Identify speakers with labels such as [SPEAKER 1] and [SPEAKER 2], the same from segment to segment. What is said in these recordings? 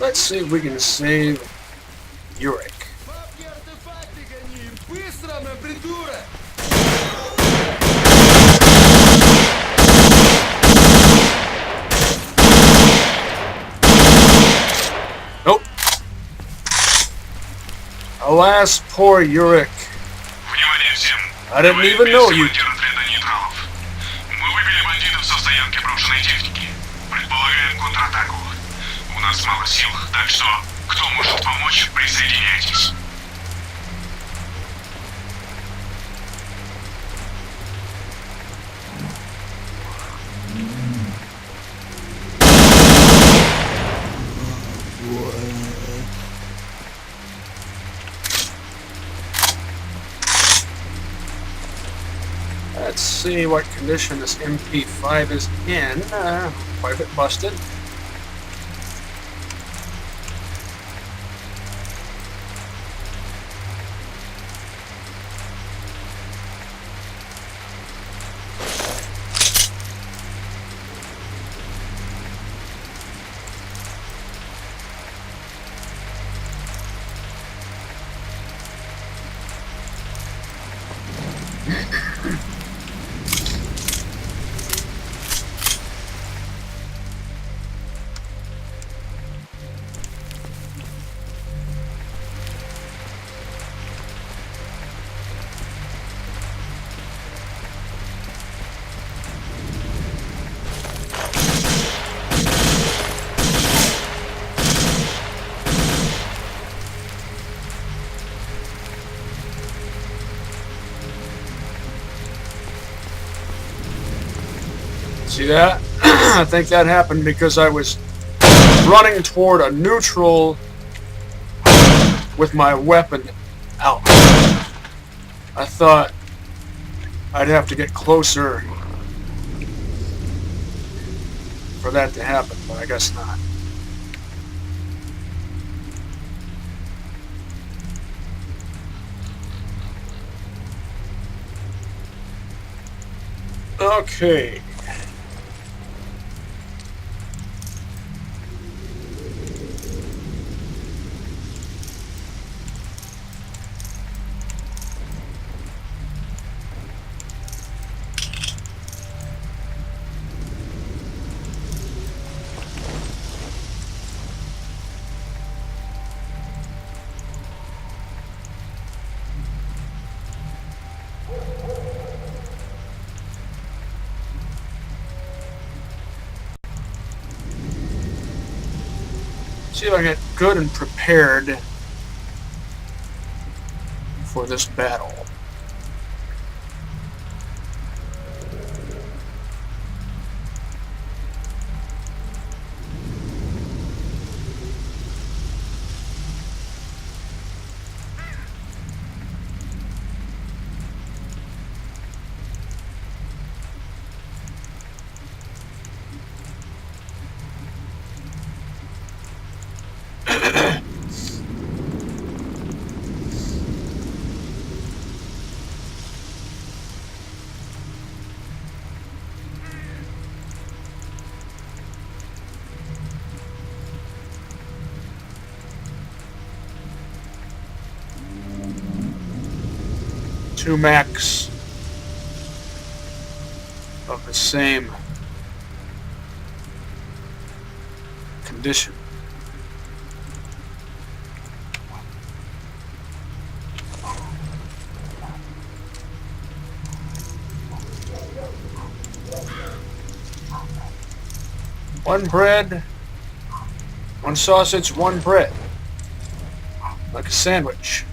[SPEAKER 1] let's see if we can save Uric. Nope. Alas, poor Uric. I didn't even know you.
[SPEAKER 2] Мы выбили бандитов со стоянки брошенной техники. Предполагаем контратаку. У нас мало сил, так что кто может помочь, присоединяйтесь.
[SPEAKER 1] Let's see what condition this MP5 is in. Quite a bit busted. See that? I think that happened because I was running toward a neutral with my weapon out. I thought I'd have to get closer for that to happen, but I guess not. Okay. See if I get good and prepared for this battle. Two mechs of the same condition. One bread, one sausage, one bread. Like a sandwich.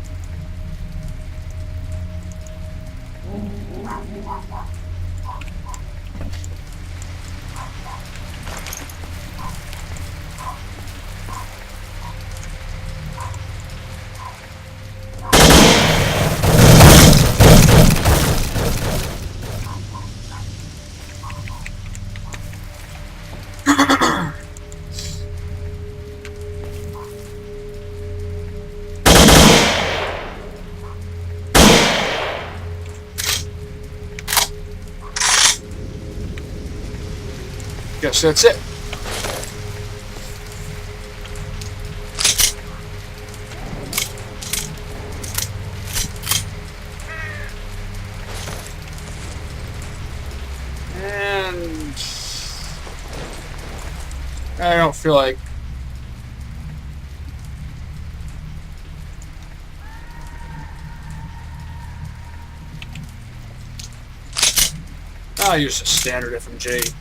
[SPEAKER 1] Guess that's it. feel like... I'll use a standard FMJ.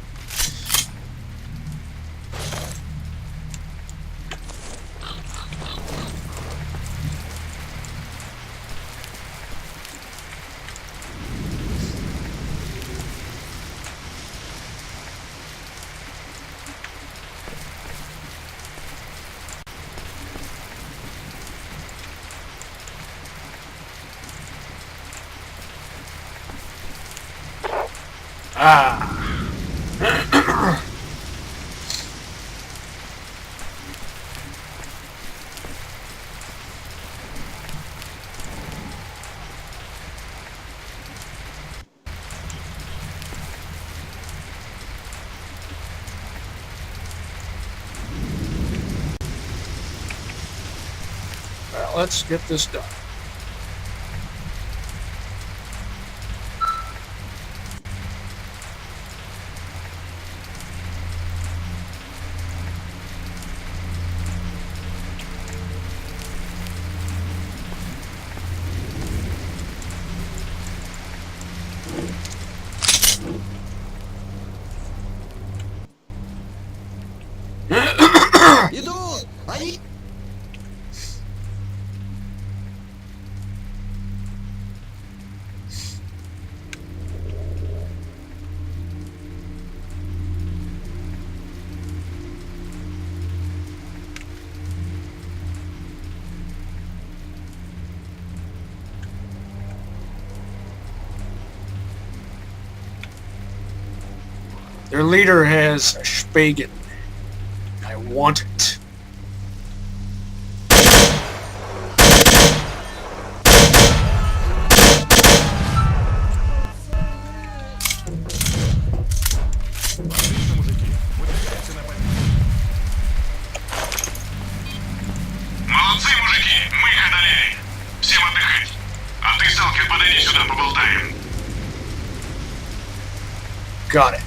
[SPEAKER 1] Ah. Well, let's get this done.
[SPEAKER 3] Идут! Они...
[SPEAKER 1] Their leader has a Spagan. I want it.
[SPEAKER 2] Молодцы, мужики, мы их одолели. Всем отдыхать. А ты, Сталкер, подойди сюда, поболтаем.
[SPEAKER 1] Got it.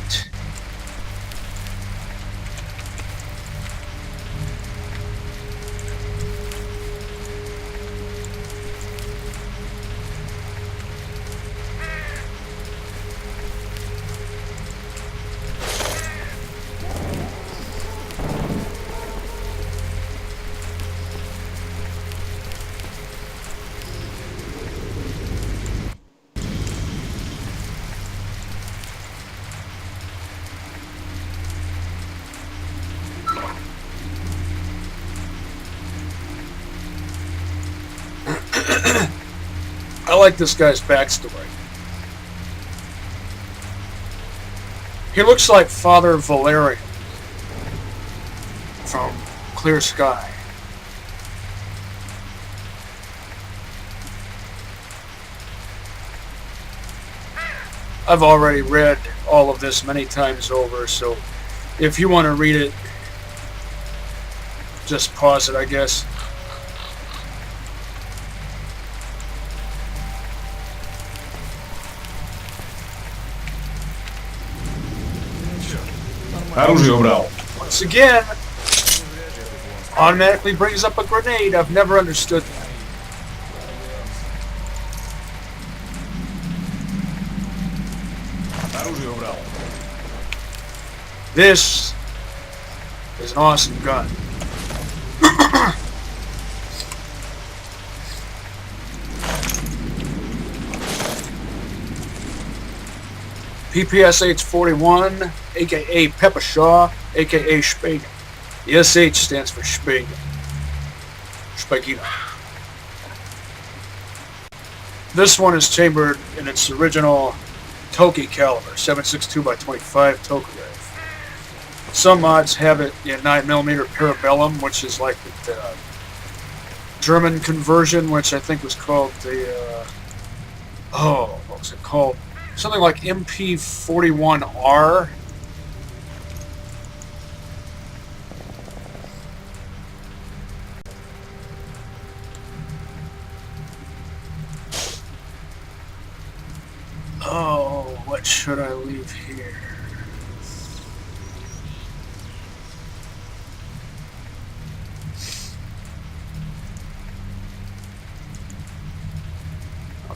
[SPEAKER 1] I like this guy's backstory. He looks like Father Valerian from Clear Sky. I've already read all of this many times over, so if you want to read it, just pause it, I guess.
[SPEAKER 4] Оружие убрал.
[SPEAKER 1] Once again, automatically brings up a grenade. I've never understood that.
[SPEAKER 4] Оружие убрал.
[SPEAKER 1] This is an awesome gun. PPSH-41, aka Pepper Shaw, aka Spagan. The SH stands for Spagan. Spagina. This one is chambered in its original S.T.A.L.K.E.R caliber, 7.62x25 Toka rifle. Some mods have it in 9mm Parabellum, which is like the German conversion, which I think was called the what was it called? Something like MP41R. Oh, what should I leave here?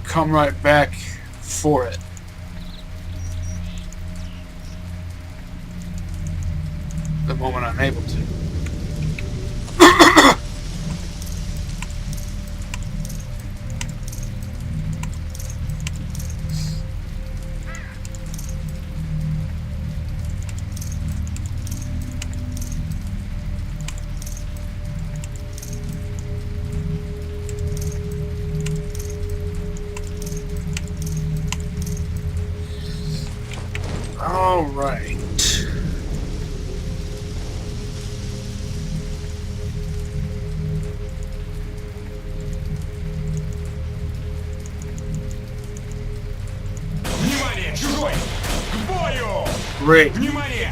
[SPEAKER 1] come right back for it. The moment I'm able to. All right.
[SPEAKER 2] Внимание, чужой! К бою!
[SPEAKER 1] Great.
[SPEAKER 2] Внимание!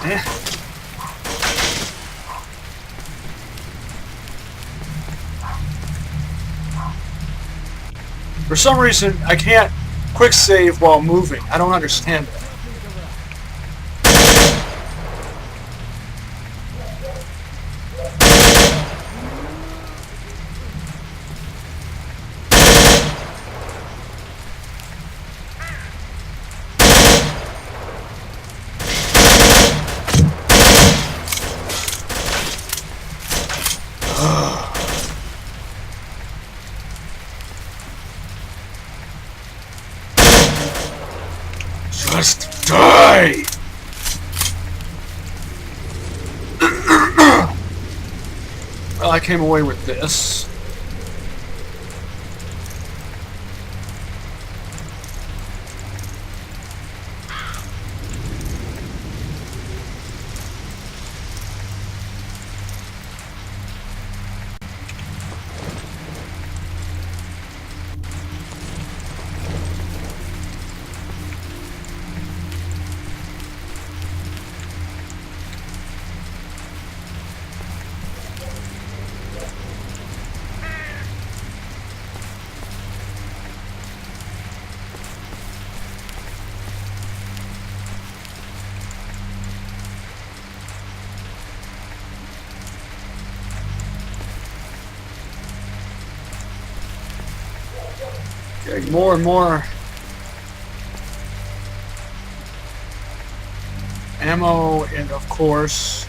[SPEAKER 1] Eh. For some reason, I can't quick save while moving. I don't understand that. Just die! Well, I came away with this. Getting more and more ammo, and of course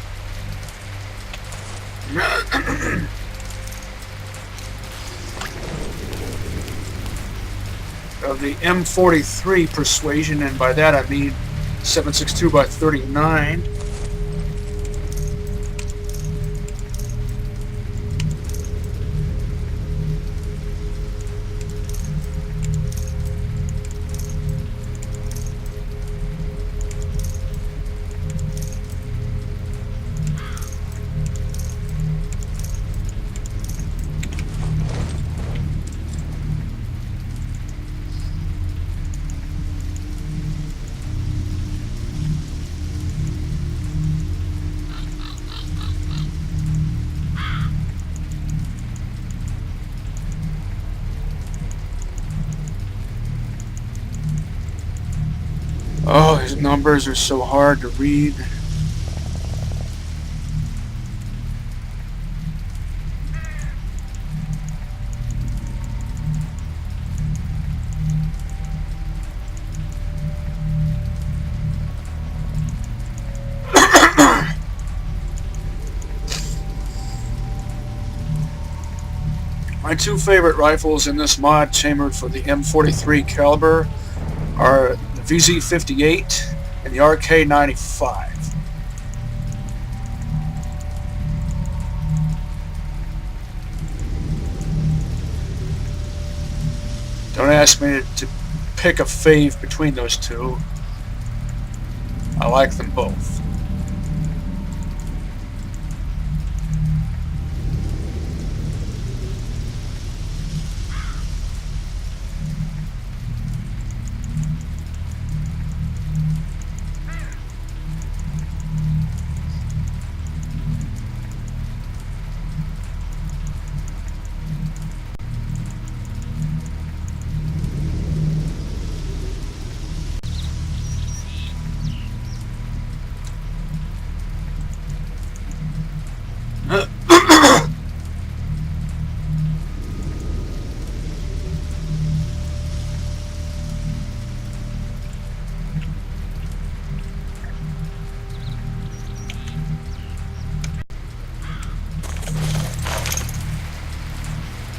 [SPEAKER 1] of the M.43 persuasion, and by that I mean 7.62 by 39. Oh, his numbers are so hard to read. My two favorite rifles in this mod chambered for the M.43 caliber are the VZ58 and the RK95. Don't ask me to pick a fave between those two. I like them both.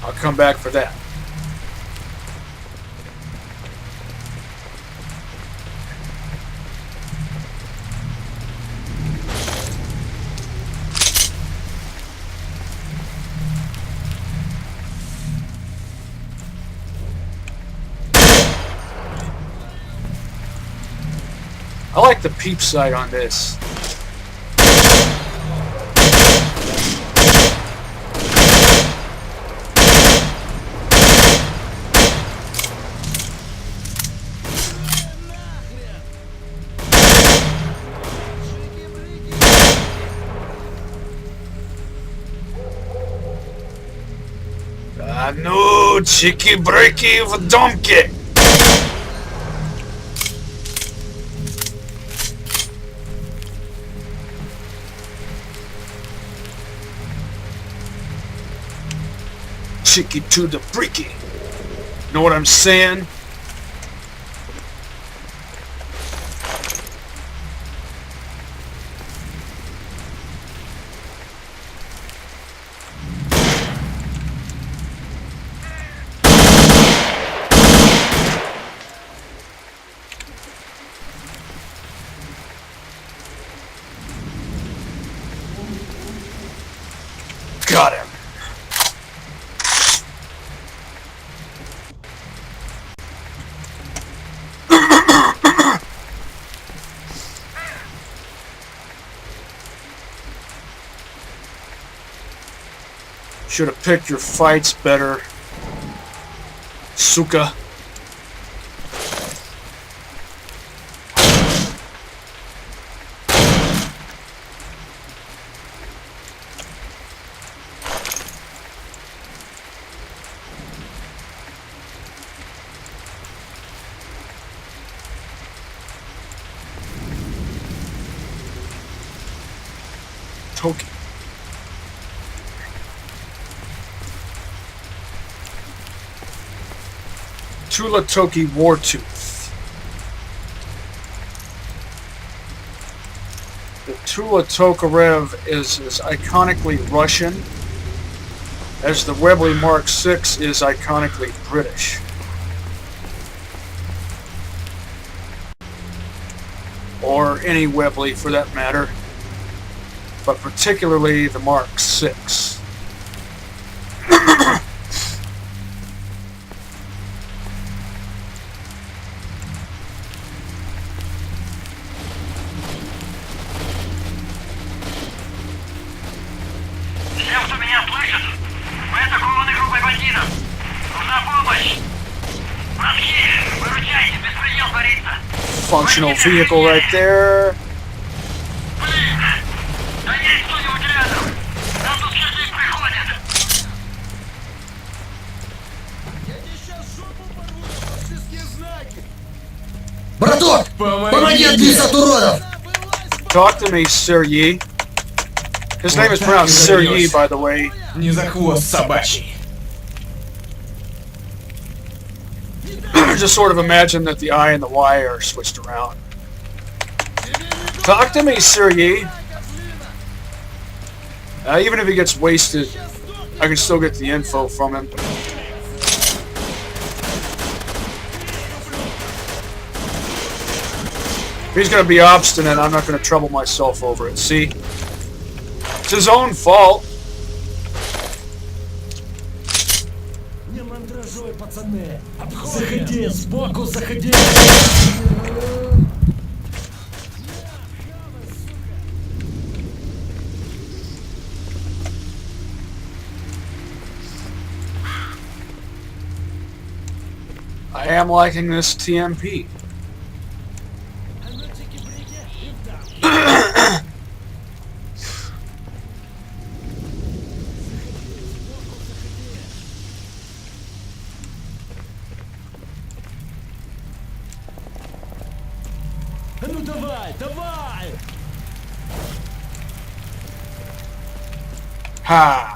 [SPEAKER 1] I'll come back for that. I like the peep sight on this. Ah no, cheeky-breaky в домке! Chicky to the breaky. Know what I'm saying? Got him. Should have picked your fights better, Suka. Toki. Toki Wartooth. The Tokarev is as iconically Russian as the Webley Mark VI is iconically British. Or any Webley for that matter, but particularly the Mark VI. Functional vehicle right there.
[SPEAKER 3] Браток, помоги отбиться от уродов!
[SPEAKER 1] Talk to me, Sir Yi. His name is pronounced Sir Yi, by the way.
[SPEAKER 4] Не за хвост собачий.
[SPEAKER 1] Just sort of imagine that the I and the Y are switched around. Talk to me, Sir Yi. Even if he gets wasted, I can still get the info from him. If he's gonna be obstinate, I'm not gonna trouble myself over it. See? It's his own fault.
[SPEAKER 3] Заходи, сбоку заходи!
[SPEAKER 1] I am liking this TMP.
[SPEAKER 3] Ну давай, давай!
[SPEAKER 1] Ha!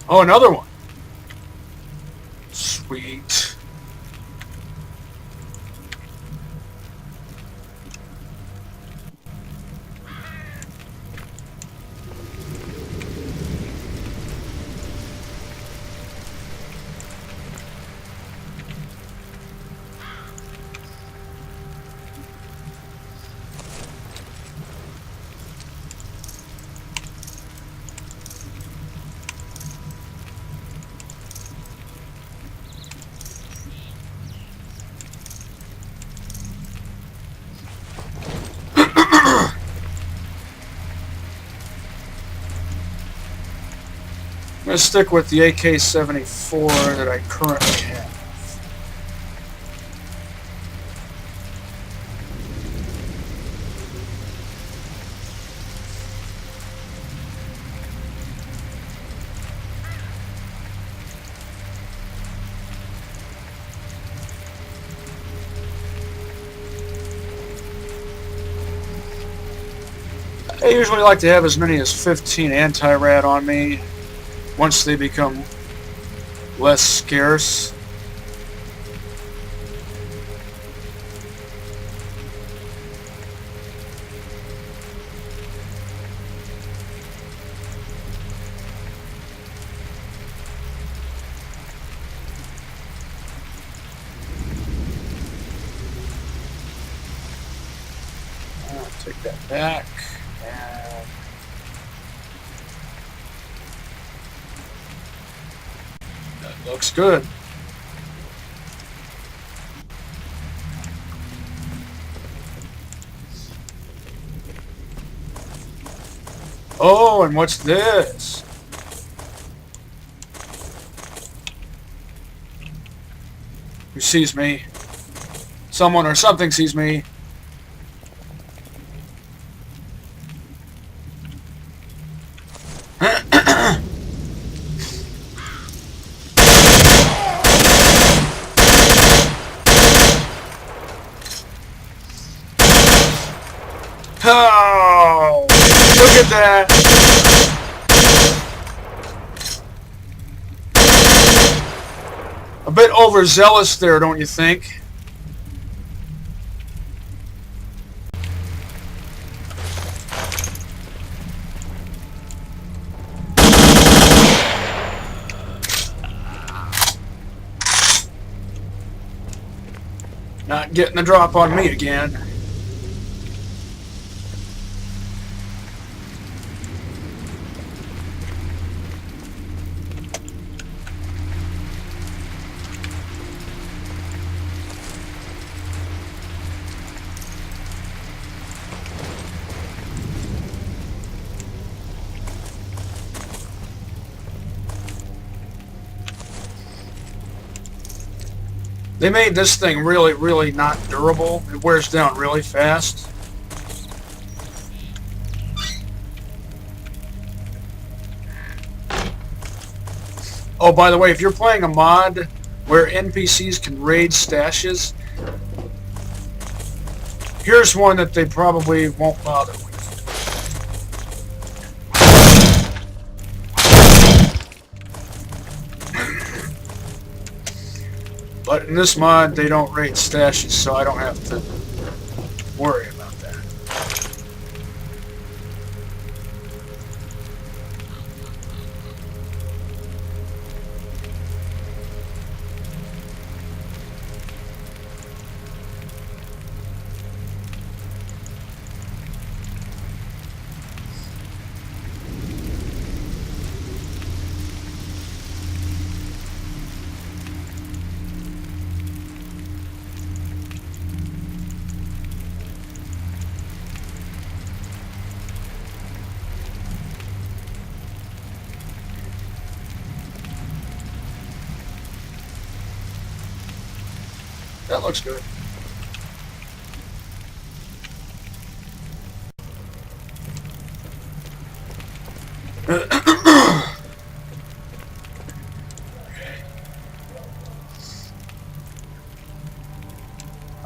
[SPEAKER 1] Oh, another one. Sweet. I'm going to stick with the AK-74 that I currently have. I usually like to have as many as 15 anti-rad on me once they become less scarce. I'll take that back. And that looks good. Oh, and what's this? Who sees me? Someone or something sees me. Oh, look at that. A bit overzealous there, don't you think? Not getting the drop on me again. They made this thing really, really not durable. It wears down really fast. Oh, by the way, if you're playing a mod where NPCs can raid stashes, here's one that they probably won't bother with. But in this mod, they don't raid stashes, so I don't have to worry about that. That looks good.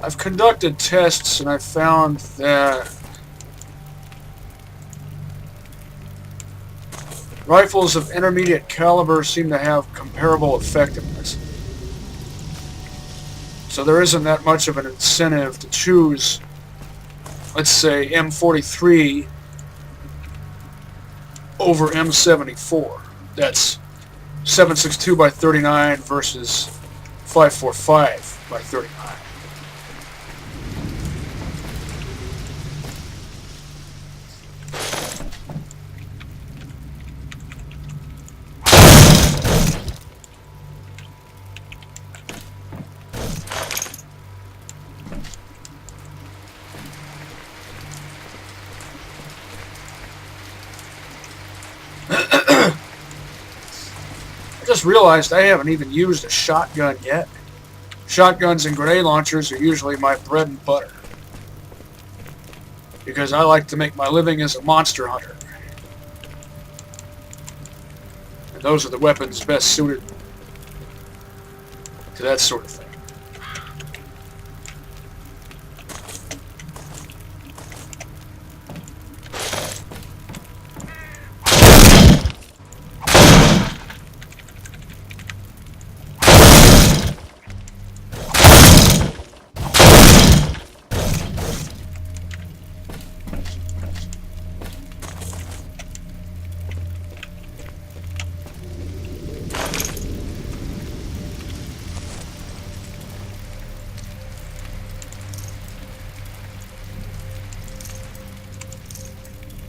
[SPEAKER 1] I've conducted tests and I found that Rifles of intermediate caliber seem to have comparable effectiveness. So there isn't that much of an incentive to choose, let's say, M43 over M74. That's 7.62 by 39 versus 5.45 by 39. I just realized I haven't even used a shotgun yet. Shotguns and grenade launchers are usually my bread and butter, because I like to make my living as a monster hunter. And those are the weapons best suited to that sort of thing.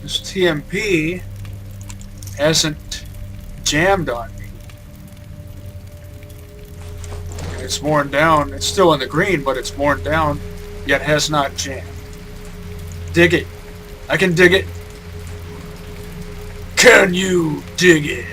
[SPEAKER 1] This TMP hasn't jammed on me. And it's worn down. It's still in the green, but it's worn down, yet has not jammed. Dig it. I can dig it. Can you dig it?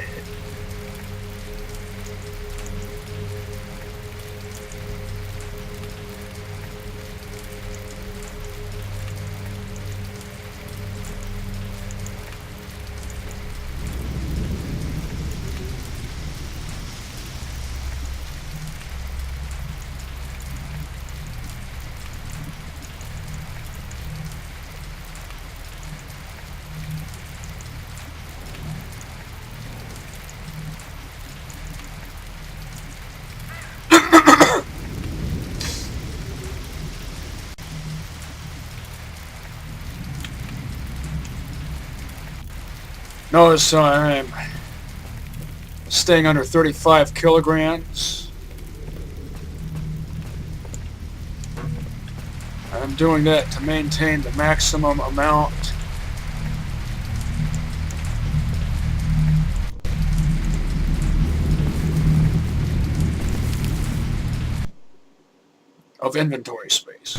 [SPEAKER 1] Notice I'm staying under 35 kilograms. I'm doing that to maintain the maximum amount of inventory space.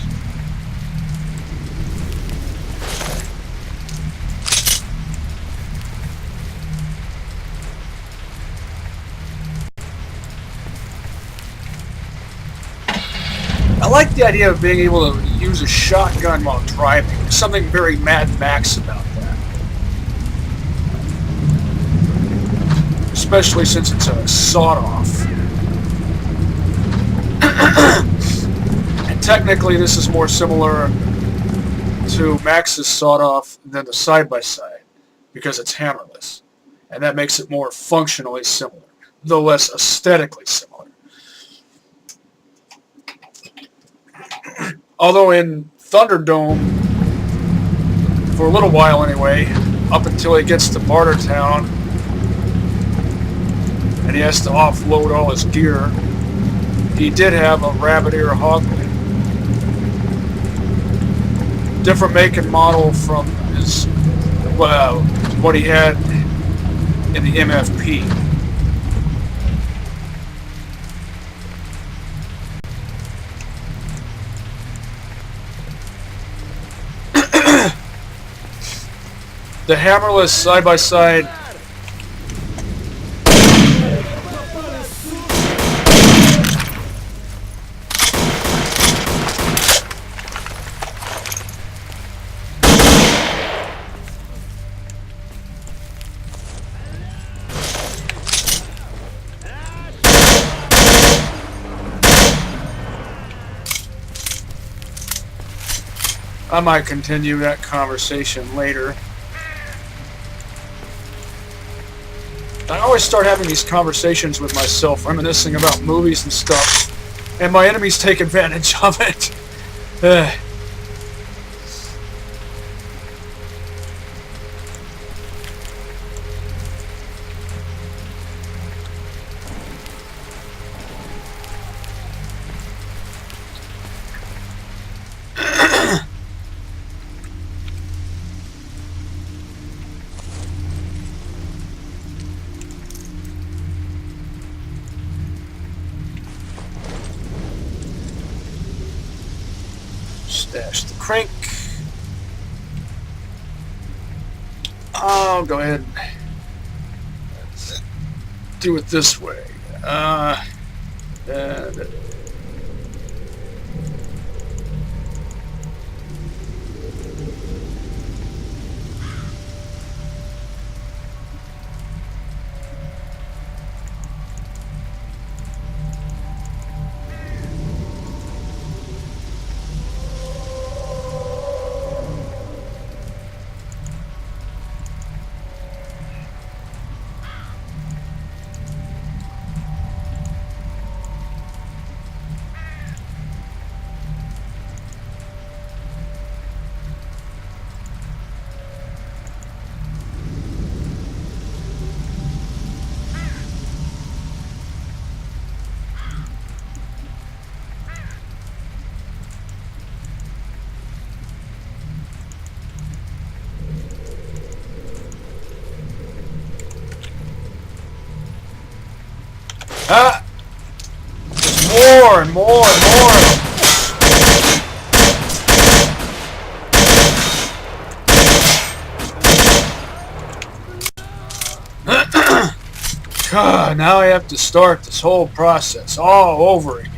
[SPEAKER 1] I like the idea of being able to use a shotgun while driving. There's something very Mad Max about that. Especially since it's a sawed-off. And technically this is more similar to Max's sawed-off than the side-by-side, because it's hammerless. And that makes it more functionally similar, though less aesthetically similar. Although in Thunderdome, for a little while anyway, up until he gets to Bartertown, and he has to offload all his gear, he did have a rabbit ear hoglet. Different make and model from his, well, what he had in the MFP. The hammerless side-by-side I might continue that conversation later. I always start having these conversations with myself, reminiscing about movies and stuff, and my enemies take advantage of it. Stash the crank. I'll go ahead and do it this way. Ah! There's more and more and more! God, now I have to start this whole process all over again.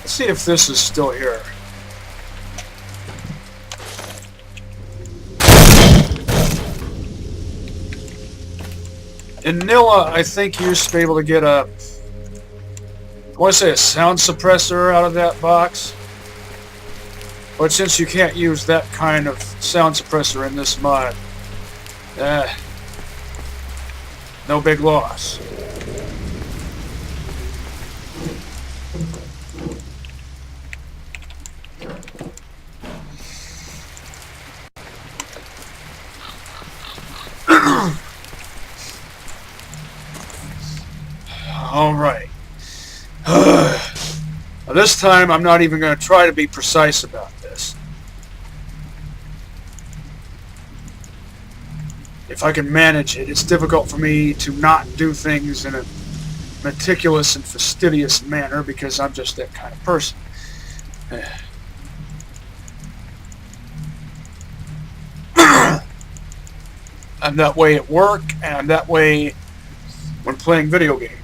[SPEAKER 1] Let's see if this is still here. In Nilla, I think you used to be able to get a, I want to say a sound suppressor out of that box. But since you can't use that kind of sound suppressor in this mod, no big loss. Alright. This time I'm not even going to try to be precise about this. If I can manage it, it's difficult for me to not do things in a meticulous and fastidious manner because I'm just that kind of person. I'm that way at work, and I'm that way when playing video games.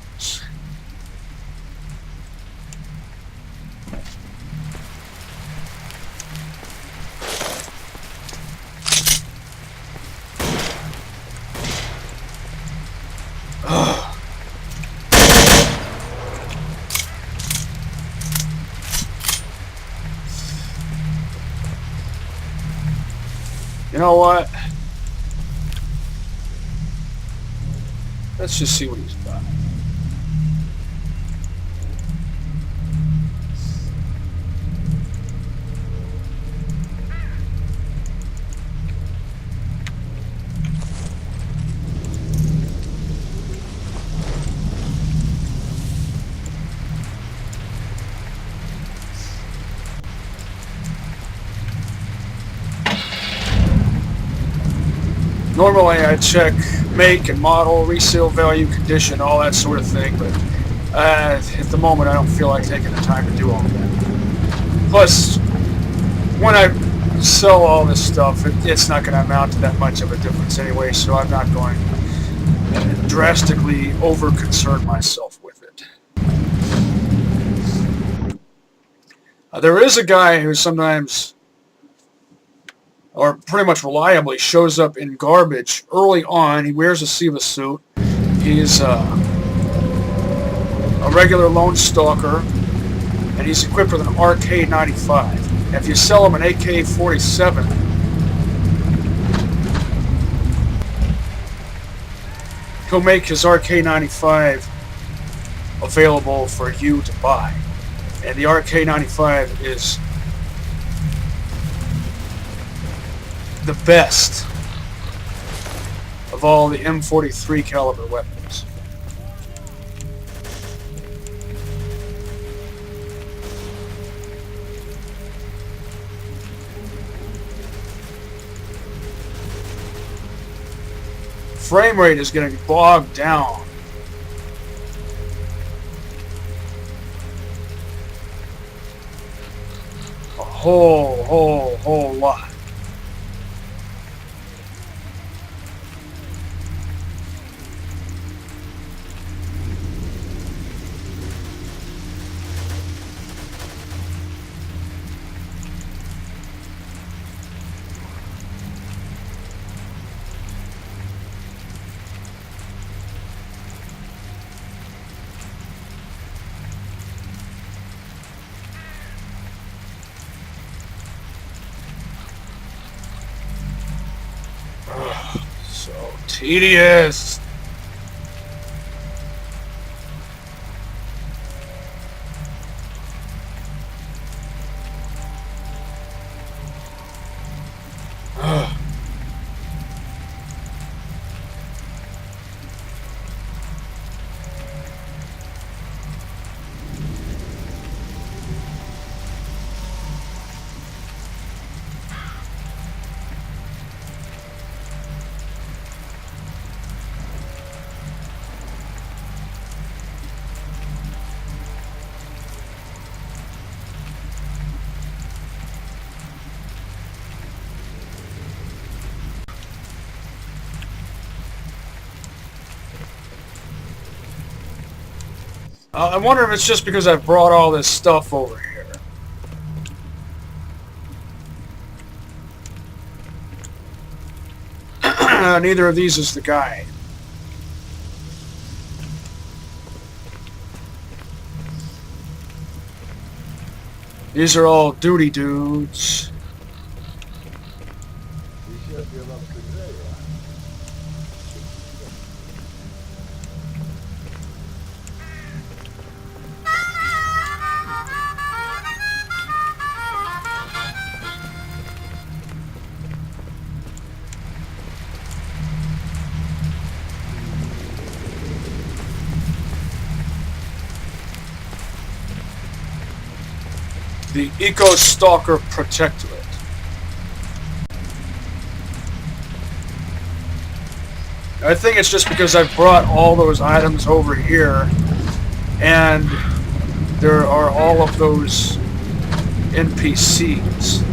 [SPEAKER 1] You know what? Let's just see what he's got. Normally I check make and model, resale value, condition, all that sort of thing, but At the moment, I don't feel like taking the time to do all that. Plus, when I sell all this stuff, it's not going to amount to that much of a difference anyway, so I'm not going to drastically over-concern myself with it. There is a guy who sometimes, or pretty much reliably, shows up in garbage early on. He wears a SEALA suit. He's a regular lone stalker, and he's equipped with an RK-95. If you sell him an AK-47, he'll make his RK-95 available for you to buy. And the RK-95 is the best of all the M43 caliber weapons. Frame rate is getting bogged down. A whole lot. So tedious. I wonder if it's just because I've brought all this stuff over here. Neither of these is the guy. These are all duty dudes. The Eco-Stalker Protectorate. I think it's just because I've brought all those items over here, and there are all of those NPCs.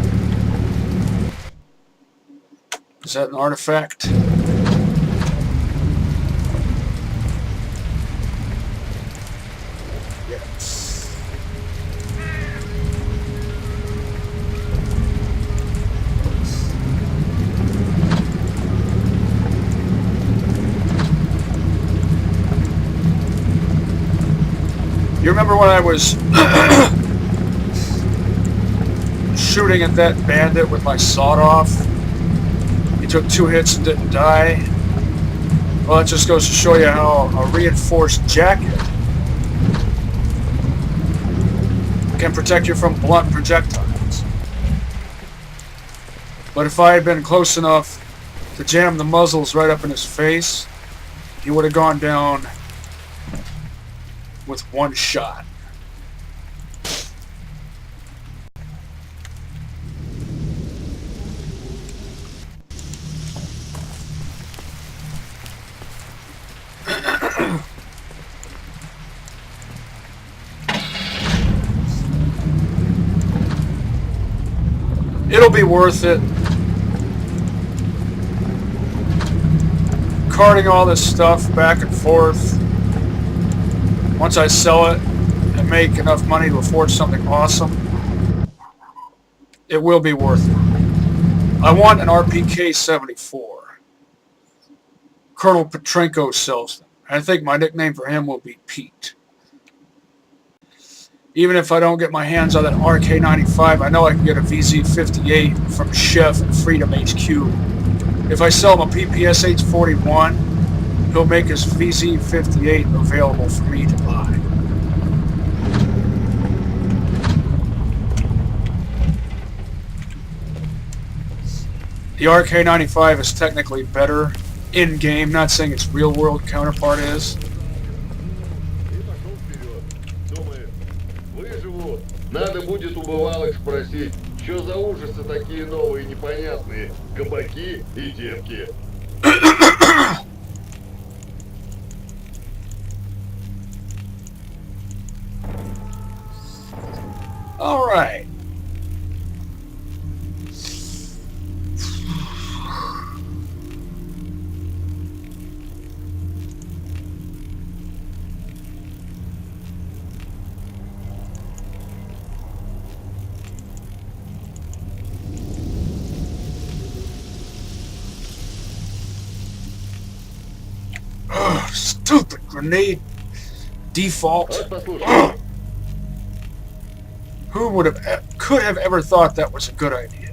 [SPEAKER 1] Is that an artifact? Yes. You remember when I was shooting at that bandit with my sawed-off? He took 2 hits and didn't die. Well, it just goes to show you how a reinforced jacket can protect you from blunt projectiles. But if I had been close enough to jam the muzzles right up in his face, he would have gone down with 1 shot. be worth it. Carting all this stuff back and forth. Once I sell it and make enough money to afford something awesome, it will be worth it. I want an RPK-74. Colonel Petrenko sells them. I think my nickname for him will be Pete. Even if I don't get my hands on that RK-95, I know I can get a VZ-58 from Chef and Freedom HQ. If I sell him a PPSH-41, he'll make his VZ-58 available for me to buy. The RK-95 is technically better in-game, not saying its real-world counterpart is.
[SPEAKER 5] Надо будет у бывалых спросить, что за ужасы такие новые непонятные, кабаки и девки.
[SPEAKER 1] All right. Stupid grenade default. Ugh. Who could have ever thought that was a good idea?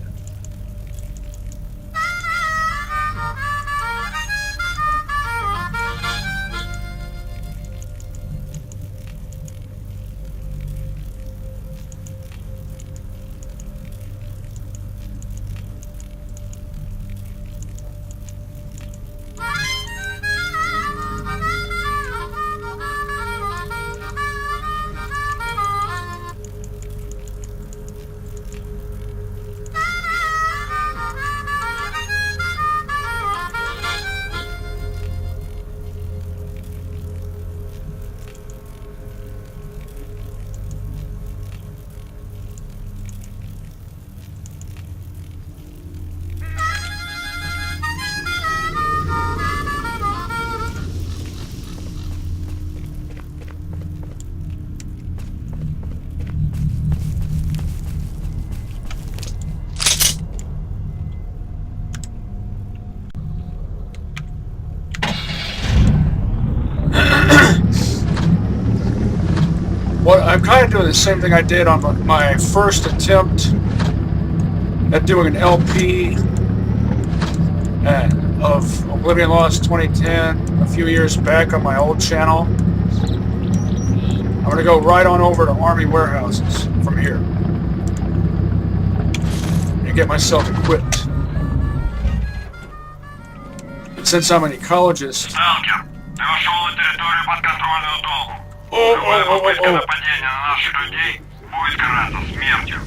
[SPEAKER 1] Well, I'm kind of doing the same thing I did on my first attempt at doing an LP of Oblivion Lost 2010 a few years back on my old channel. I'm going to go right on over to Army warehouses from here and get myself equipped. Since I'm an ecologist...
[SPEAKER 2] S.T.A.L.K.E.R, ты ушел на территорию подконтрольную долгу. Любая попытка нападения на наших людей будет караться смертью.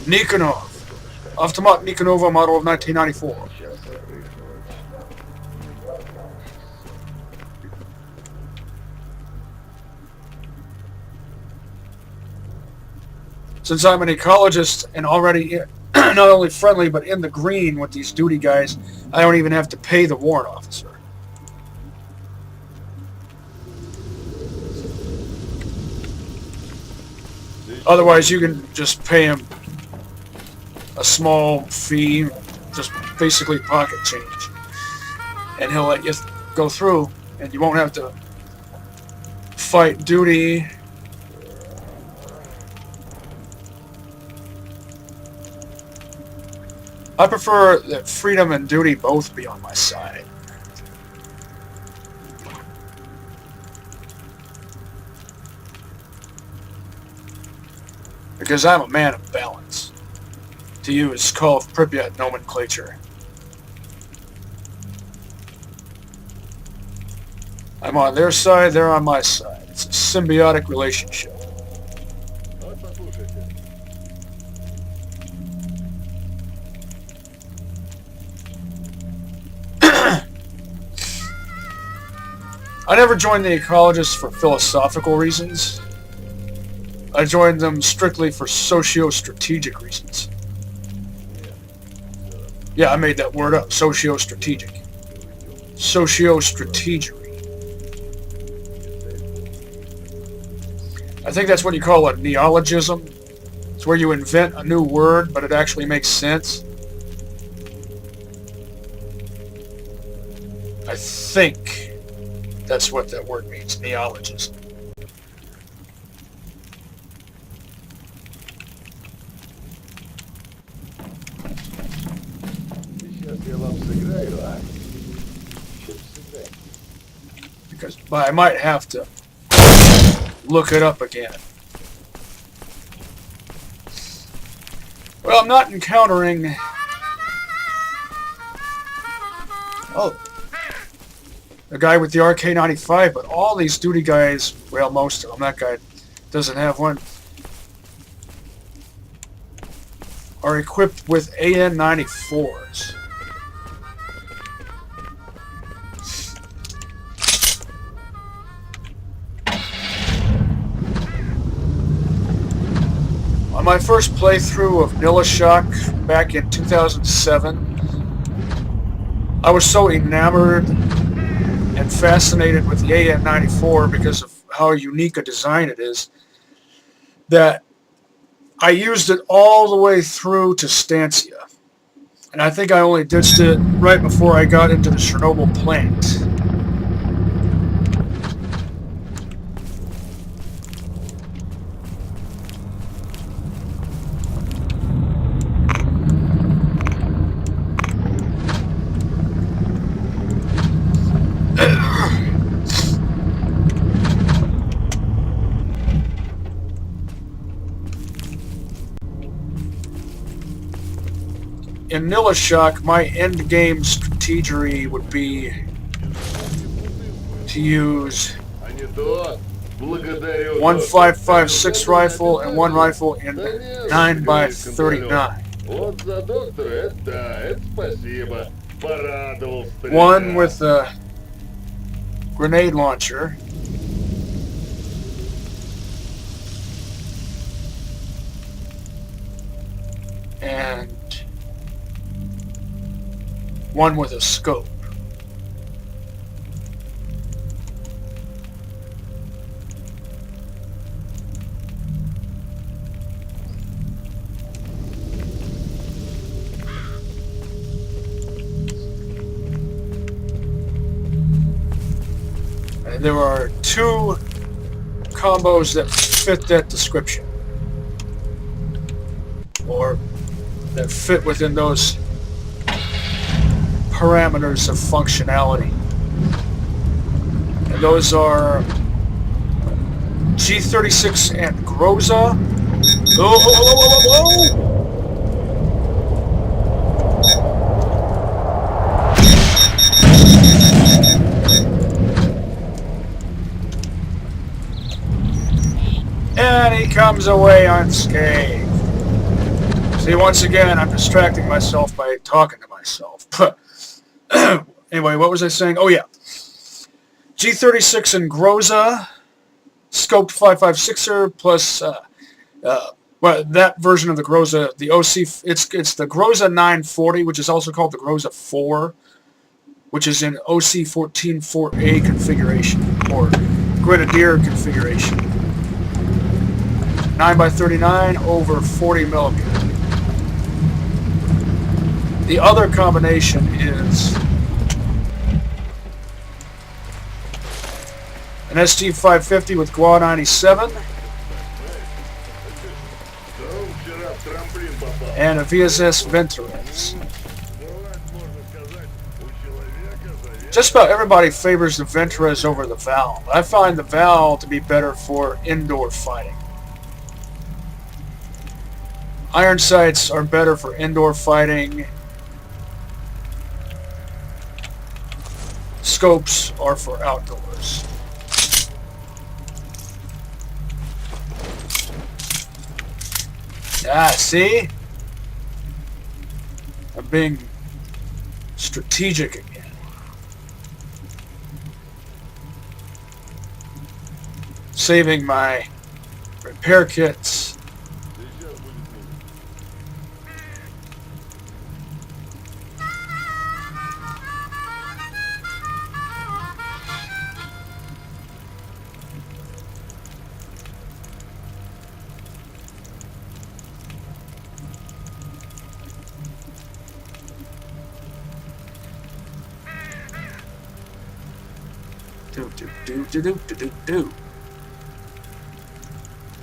[SPEAKER 1] Nikonov. Автомат Nikonova, model of 1994. Since I'm an ecologist and already not only friendly but in the green with these duty guys, I don't even have to pay the warrant officer. Otherwise, you can just pay him a small fee, just basically pocket change, and he'll let you go through, and you won't have to fight duty. I prefer that freedom and duty both be on my side. Because I'm a man of balance, to use Call of Pripyat nomenclature. I'm on their side, they're on my side. It's a symbiotic relationship. I never joined the ecologists for philosophical reasons. I joined them strictly for socio-strategic reasons. Yeah, I made that word up. Socio-strategic. Socio-strategery. I think that's what you call a neologism. It's where you invent a new word, but it actually makes sense. I think that's what that word means, neologism. But I might have to look it up again. Well, I'm not encountering... Oh. The guy with the RK-95, but all these duty guys, well, most of them, that guy doesn't have one, are equipped with AN-94s. On my first playthrough of S.T.A.L.K.E.R back in 2007, I was so enamored and fascinated with the AN-94 because of how unique a design it is that I used it all the way through to Stancia. And I think I only ditched it right before I got into the Chernobyl plant. In S.T.A.L.K.E.R, my endgame strategery would be to use 1.556 rifle and one rifle in 9x39. One with a grenade launcher. And one with a scope. And there are two combos that fit that description, or that fit within those parameters of functionality. And those are G36 and Groza. Oh! And he comes away unscathed. See, once again, I'm distracting myself by talking to myself. Anyway, what was I saying? Oh, yeah. G36 and Groza, scoped 5.56er, plus, well, that version of the Groza, the OC, it's the Groza 940, which is also called the Groza 4, which is in OC 14-4A configuration, or Grenadier configuration. 9x39 over 40 millimeter. The other combination is an ST-550 with GWA 97 and a VSS Venturez. Just about everybody favors the Venturez over the Val. I find the Val to be better for indoor fighting. Iron sights are better for indoor fighting. Scopes are for outdoors. Ah, see? I'm being strategic again. Saving my Repair kits.
[SPEAKER 5] Сейчас будет минус.
[SPEAKER 1] Do do do do do do do do.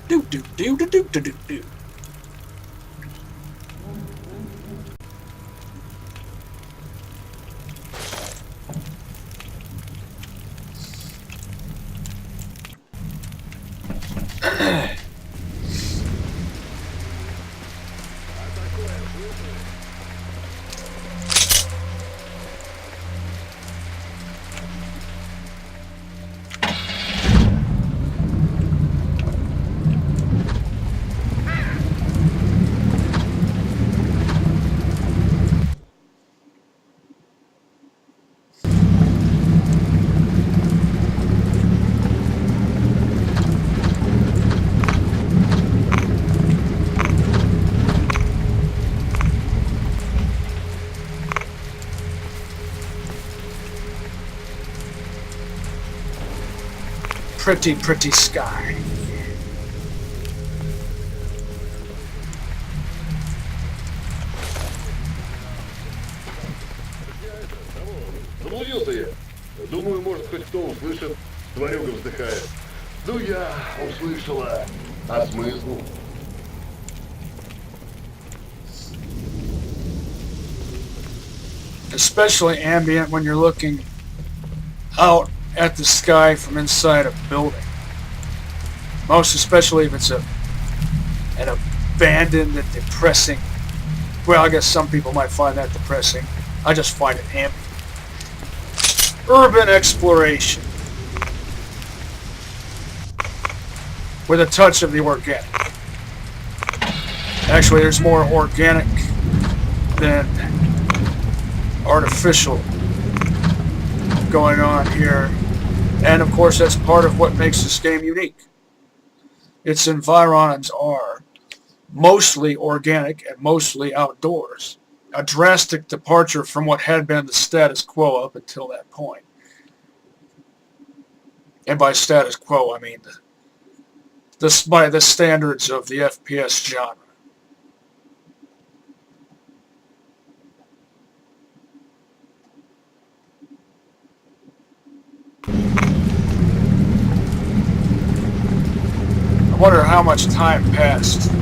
[SPEAKER 1] Do do do do do do do do. Pretty, pretty sky.
[SPEAKER 5] Заблудился я. Думаю, может, хоть кто услышит. Тварюга вздыхает. Ну, я услышала. А смысл?
[SPEAKER 1] Especially ambient when you're looking out at the sky from inside a building. Most especially if it's an abandoned and depressing. Well, I guess some people might find that depressing. I just find it ambient. Urban exploration. With a touch of the organic. Actually, there's more organic than artificial going on here. And of course, that's part of what makes this game unique. Its environs are mostly organic and mostly outdoors. A drastic departure from what had been the status quo up until that point. And by status quo, I mean by the standards of the FPS genre. I wonder how much time passed.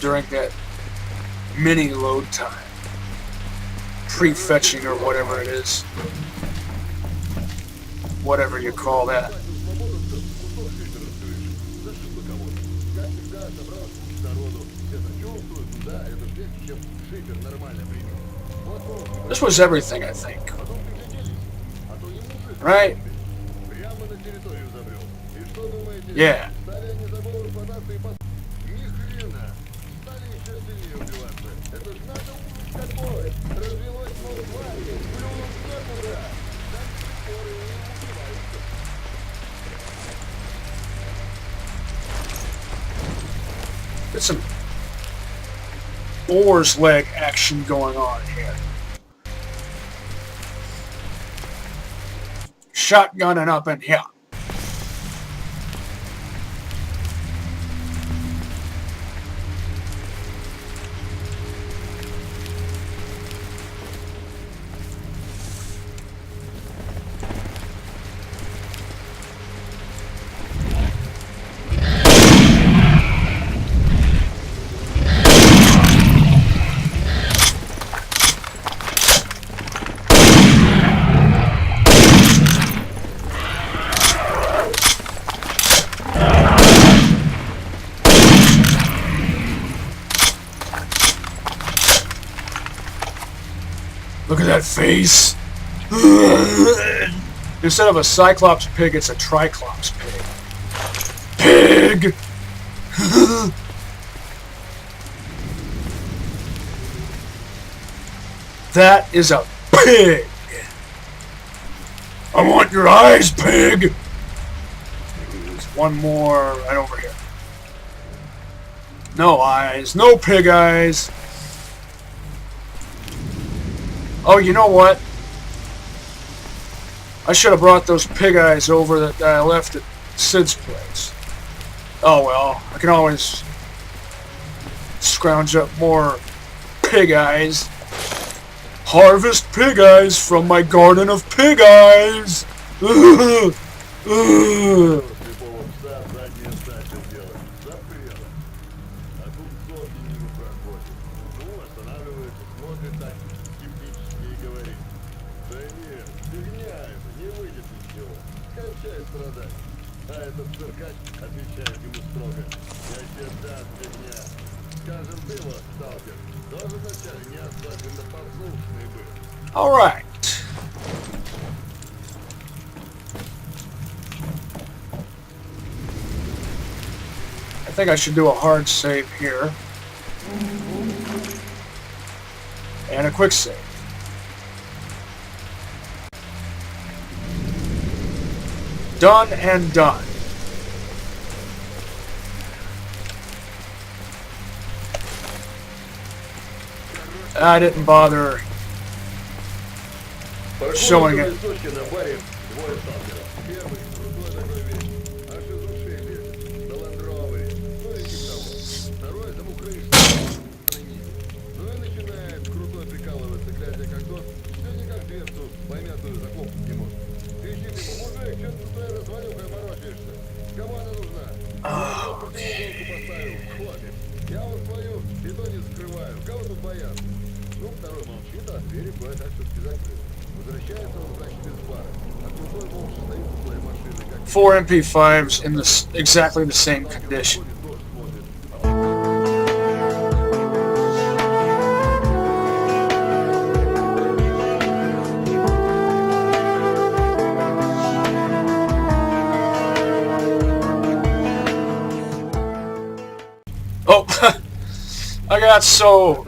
[SPEAKER 1] During that mini load time. Prefetching or whatever it is. Whatever you call that. This was everything, I think. Right? Yeah. There's some boar's leg action going on here. Shotgunning up in here. Look at that face. Instead of a Cyclops pig, it's a Triclops pig. Pig! That is a pig. I want your eyes, pig. There's one more right over here. No eyes. No pig eyes. Oh, you know what? I should have brought those pig eyes over that I left at Sid's place. Oh well, I can always scrounge up more pig eyes. Harvest pig eyes from my garden of pig eyes.
[SPEAKER 5] Слепого пса задняя стача делает. Запрет. А тут сотни мимо проходит. Ну, останавливается, смотрит так скептически и говорит: да нет, фигня это, не выйдет ничего. Кончай страдать. А этот циркач отвечает ему строго: я тебе дам, фигня. Скажем, ты вот, сталкер, тоже вначале не особенно послушный был.
[SPEAKER 1] All right. I think I should do a hard save here. And a quick save. Done and done. I didn't bother showing it. Four MP5s in exactly the same condition. Oh, I got so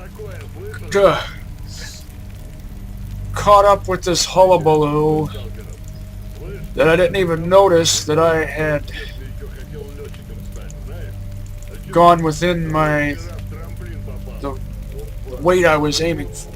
[SPEAKER 1] caught up with this hullabaloo that I didn't even notice that I had gone within the weight I was aiming for.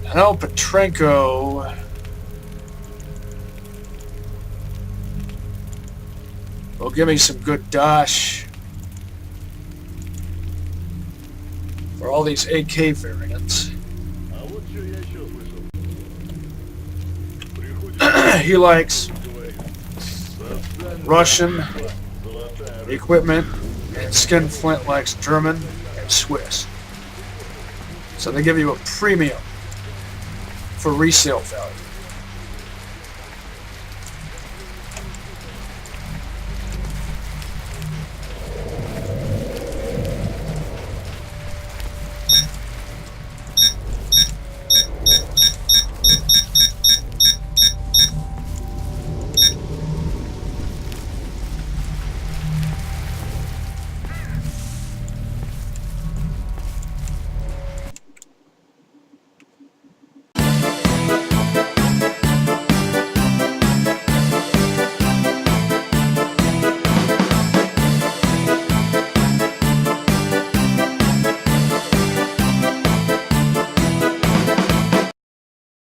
[SPEAKER 1] I know Petrenko will give me some good dosh for all these AK variants. He likes Russian equipment, and Skinflint likes German and Swiss. So they give you a premium for resale value.